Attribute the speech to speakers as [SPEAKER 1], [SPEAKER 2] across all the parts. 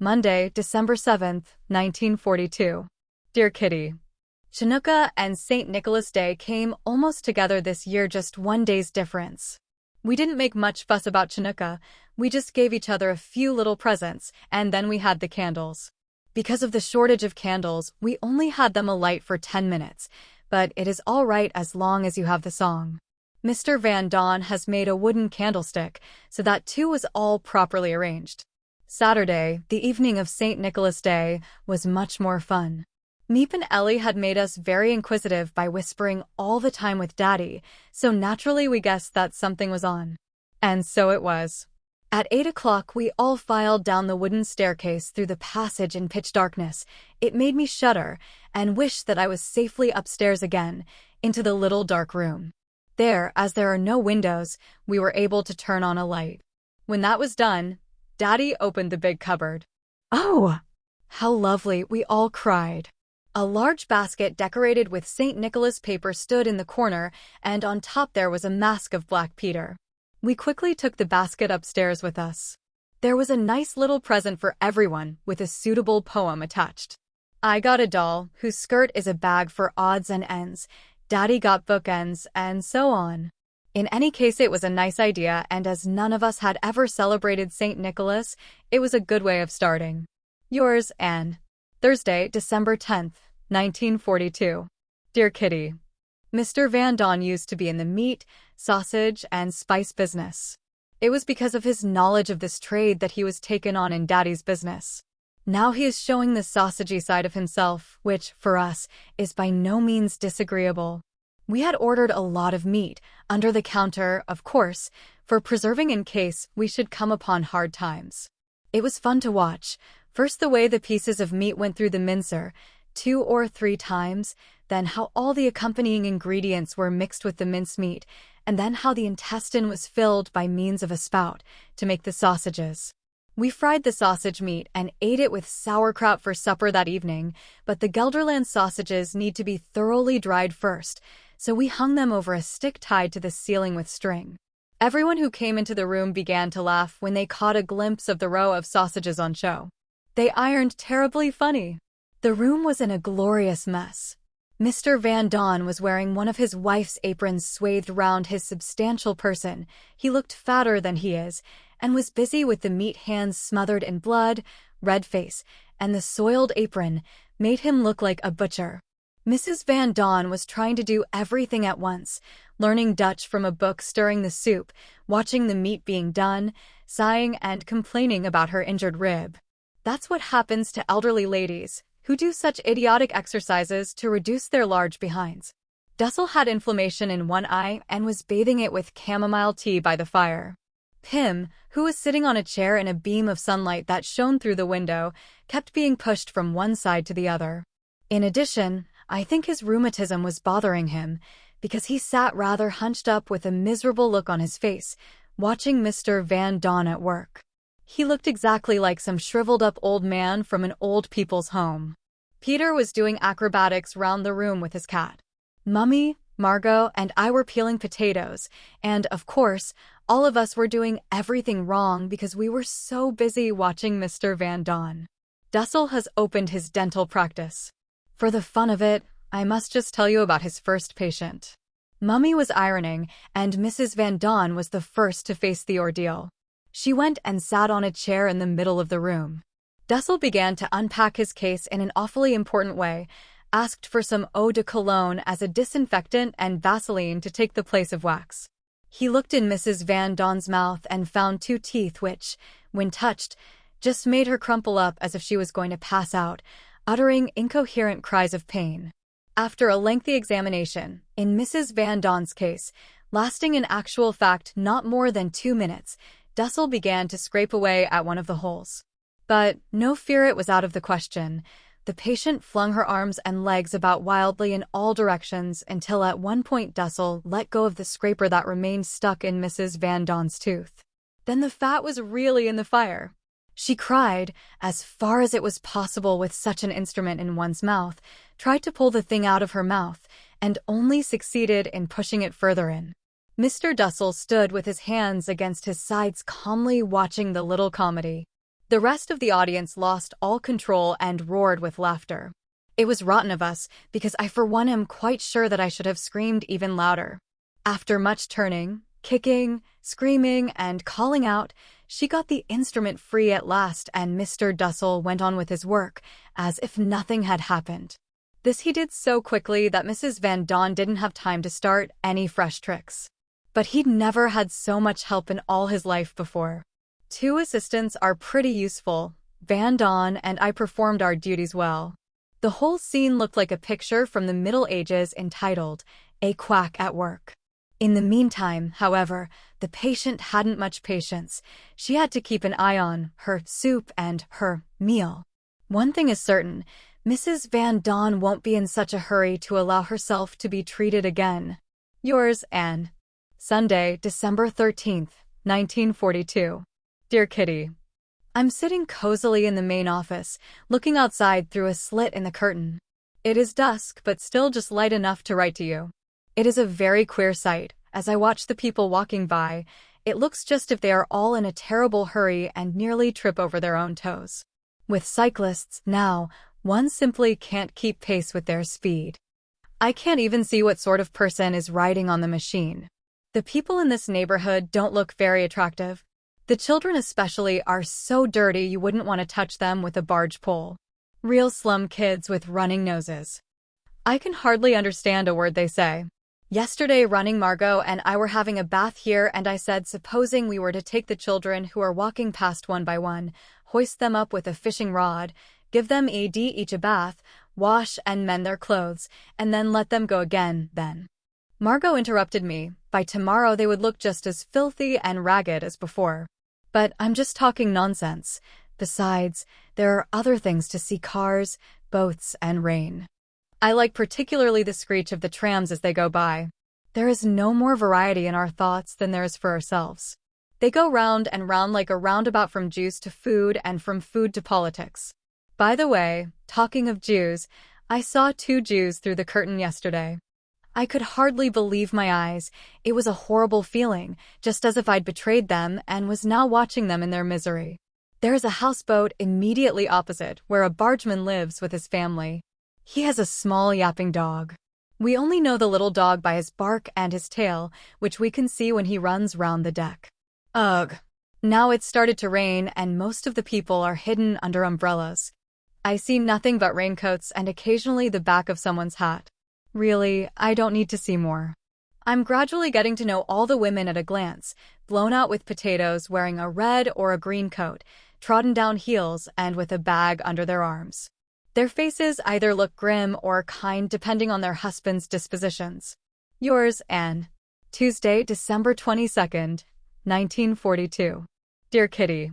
[SPEAKER 1] Monday, December 7th, 1942. Dear Kitty, Chanuka and St. Nicholas Day came almost together this year, just one day's difference. We didn't make much fuss about Chanuka, we just gave each other a few little presents, and then we had the candles. Because of the shortage of candles, we only had them alight for 10 minutes, but it is all right as long as you have the song. Mr. Van Daan has made a wooden candlestick, so that too was all properly arranged. Saturday, the evening of St. Nicholas Day, was much more fun. Meep and Ellie had made us very inquisitive by whispering all the time with Daddy, so naturally we guessed that something was on. And so it was. At 8 o'clock we all filed down the wooden staircase through the passage in pitch darkness. It made me shudder and wish that I was safely upstairs again, into the little dark room. There, as there are no windows, we were able to turn on a light. When that was done, Daddy opened the big cupboard. Oh, how lovely, we all cried. A large basket decorated with St. Nicholas paper stood in the corner, and on top there was a mask of Black Peter. We quickly took the basket upstairs with us. There was a nice little present for everyone, with a suitable poem attached. I got a doll, whose skirt is a bag for odds and ends. Daddy got bookends, and so on. In any case, it was a nice idea, and as none of us had ever celebrated St. Nicholas, it was a good way of starting. Yours, Anne. Thursday, December 10th, 1942. Dear Kitty, Mr. Van Daan used to be in the meat, sausage, and spice business. It was because of his knowledge of this trade that he was taken on in Daddy's business. Now he is showing the sausagey side of himself, which, for us, is by no means disagreeable. We had ordered a lot of meat, under the counter, of course, for preserving in case we should come upon hard times. It was fun to watch. First the way the pieces of meat went through the mincer, 2 or 3 times, then how all the accompanying ingredients were mixed with the mincemeat, and then how the intestine was filled by means of a spout to make the sausages. We fried the sausage meat and ate it with sauerkraut for supper that evening, but the Gelderland sausages need to be thoroughly dried first, so we hung them over a stick tied to the ceiling with string. Everyone who came into the room began to laugh when they caught a glimpse of the row of sausages on show. They ironed terribly funny. The room was in a glorious mess. Mr. Van Daan was wearing one of his wife's aprons swathed round his substantial person. He looked fatter than he is, and was busy with the meat hands smothered in blood, red face, and the soiled apron made him look like a butcher. Mrs. Van Daan was trying to do everything at once, learning Dutch from a book, stirring the soup, watching the meat being done, sighing and complaining about her injured rib. That's what happens to elderly ladies who do such idiotic exercises to reduce their large behinds. Dussel had inflammation in one eye and was bathing it with chamomile tea by the fire. Pim, who was sitting on a chair in a beam of sunlight that shone through the window, kept being pushed from one side to the other. In addition, I think his rheumatism was bothering him, because he sat rather hunched up with a miserable look on his face, watching Mr. Van Daan at work. He looked exactly like some shriveled-up old man from an old people's home. Peter was doing acrobatics round the room with his cat. Mummy, Margot, and I were peeling potatoes, and, of course, all of us were doing everything wrong because we were so busy watching Mr. Van Daan. Dussel has opened his dental practice. For the fun of it, I must just tell you about his first patient. Mummy was ironing, and Mrs. Van Daan was the first to face the ordeal. She went and sat on a chair in the middle of the room. Dussel began to unpack his case in an awfully important way, asked for some eau de cologne as a disinfectant and Vaseline to take the place of wax. He looked in Mrs. Van Daan's mouth and found 2 teeth which, when touched, just made her crumple up as if she was going to pass out, uttering incoherent cries of pain. After a lengthy examination, in Mrs. Van Daan's case, lasting in actual fact not more than 2 minutes, Dussel began to scrape away at one of the holes. But no fear, it was out of the question. The patient flung her arms and legs about wildly in all directions until at one point Dussel let go of the scraper that remained stuck in Mrs. Van Daan's tooth. Then the fat was really in the fire. She cried, as far as it was possible with such an instrument in one's mouth, tried to pull the thing out of her mouth, and only succeeded in pushing it further in. Mr. Dussel stood with his hands against his sides calmly watching the little comedy. The rest of the audience lost all control and roared with laughter. It was rotten of us, because I for one am quite sure that I should have screamed even louder. After much turning, kicking, screaming, and calling out, she got the instrument free at last, and Mr. Dussel went on with his work, as if nothing had happened. This he did so quickly that Mrs. Van Daan didn't have time to start any fresh tricks. But he'd never had so much help in all his life before. 2 assistants are pretty useful. Van Daan and I performed our duties well. The whole scene looked like a picture from the Middle Ages entitled, "A Quack at Work." In the meantime, however, the patient hadn't much patience. She had to keep an eye on her soup and her meal. One thing is certain, Mrs. Van Daan won't be in such a hurry to allow herself to be treated again. Yours, Anne. Sunday, December 13th, 1942. Dear Kitty, I'm sitting cozily in the main office, looking outside through a slit in the curtain. It is dusk, but still just light enough to write to you. It is a very queer sight. As I watch the people walking by, it looks just if they are all in a terrible hurry and nearly trip over their own toes. With cyclists, now, one simply can't keep pace with their speed. I can't even see what sort of person is riding on the machine. The people in this neighborhood don't look very attractive. The children especially are so dirty you wouldn't want to touch them with a barge pole. Real slum kids with running noses. I can hardly understand a word they say. Yesterday, running Margot and I were having a bath here, and I said, supposing we were to take the children who are walking past one by one, hoist them up with a fishing rod, give them each a bath, wash and mend their clothes, and then let them go again, then. Margot interrupted me. By tomorrow they would look just as filthy and ragged as before. But I'm just talking nonsense. Besides, there are other things to see: cars, boats, and rain. I like particularly the screech of the trams as they go by. There is no more variety in our thoughts than there is for ourselves. They go round and round like a roundabout, from Jews to food and from food to politics. By the way, talking of Jews, I saw 2 Jews through the curtain yesterday. I could hardly believe my eyes. It was a horrible feeling, just as if I'd betrayed them and was now watching them in their misery. There is a houseboat immediately opposite, where a bargeman lives with his family. He has a small yapping dog. We only know the little dog by his bark and his tail, which we can see when he runs round the deck. Ugh. Now it's started to rain, and most of the people are hidden under umbrellas. I see nothing but raincoats and occasionally the back of someone's hat. Really, I don't need to see more. I'm gradually getting to know all the women at a glance, blown out with potatoes, wearing a red or a green coat, trodden down heels, and with a bag under their arms. Their faces either look grim or kind depending on their husband's dispositions. Yours, Anne. Tuesday, December 22nd, 1942. Dear Kitty,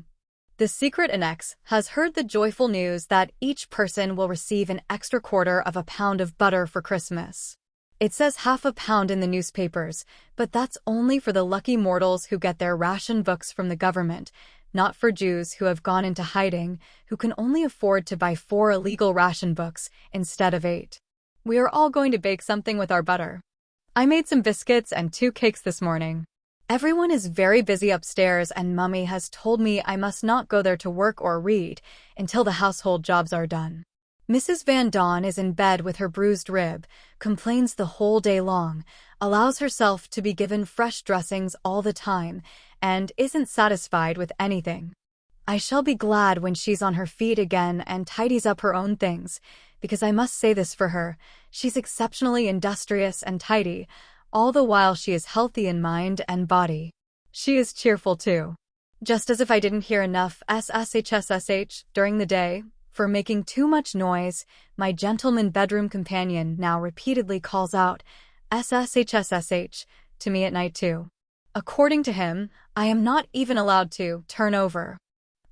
[SPEAKER 1] the secret annex has heard the joyful news that each person will receive an extra quarter of a pound of butter for Christmas. It says half a pound in the newspapers, but that's only for the lucky mortals who get their ration books from the government, not for Jews who have gone into hiding, who can only afford to buy 4 illegal ration books instead of 8. We are all going to bake something with our butter. I made some biscuits and 2 cakes this morning. Everyone is very busy upstairs, and Mummy has told me I must not go there to work or read until the household jobs are done. Mrs. Van Daan is in bed with her bruised rib, complains the whole day long, allows herself to be given fresh dressings all the time, and isn't satisfied with anything. I shall be glad when she's on her feet again and tidies up her own things, because I must say this for her, she's exceptionally industrious and tidy, all the while she is healthy in mind and body. She is cheerful too. Just as if I didn't hear enough SSH during the day, for making too much noise, my gentleman bedroom companion now repeatedly calls out SSH to me at night too. According to him, I am not even allowed to turn over.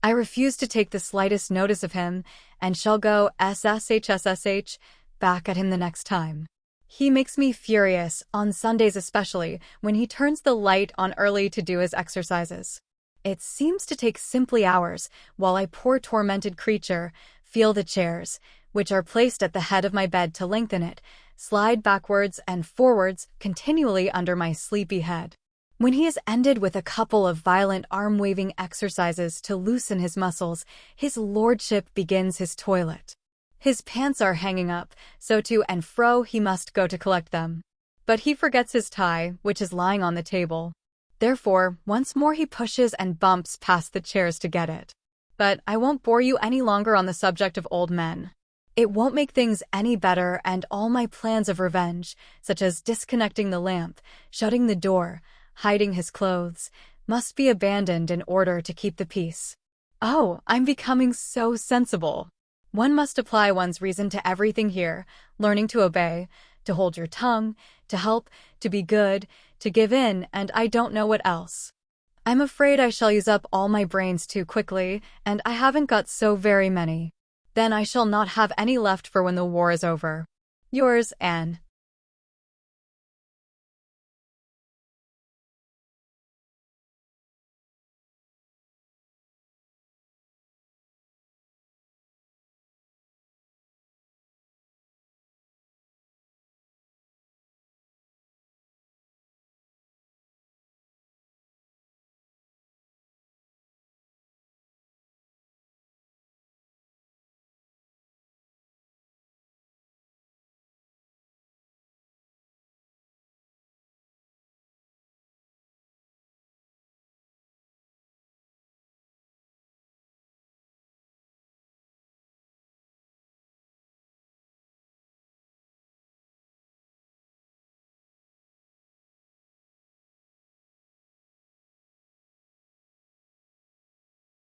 [SPEAKER 1] I refuse to take the slightest notice of him, and shall go SSH back at him the next time. He makes me furious, on Sundays especially, when he turns the light on early to do his exercises. It seems to take simply hours, while I, poor tormented creature, feel the chairs, which are placed at the head of my bed to lengthen it, slide backwards and forwards continually under my sleepy head. When he has ended with a couple of violent arm-waving exercises to loosen his muscles, his lordship begins his toilet. His pants are hanging up, so to and fro he must go to collect them. But he forgets his tie, which is lying on the table. Therefore, once more he pushes and bumps past the chairs to get it. But I won't bore you any longer on the subject of old men. It won't make things any better, and all my plans of revenge, such as disconnecting the lamp, shutting the door, hiding his clothes, must be abandoned in order to keep the peace. Oh, I'm becoming so sensible. One must apply one's reason to everything here, learning to obey, to hold your tongue, to help, to be good, to give in, and I don't know what else. I'm afraid I shall use up all my brains too quickly, and I haven't got so very many. Then I shall not have any left for when the war is over. Yours, Anne.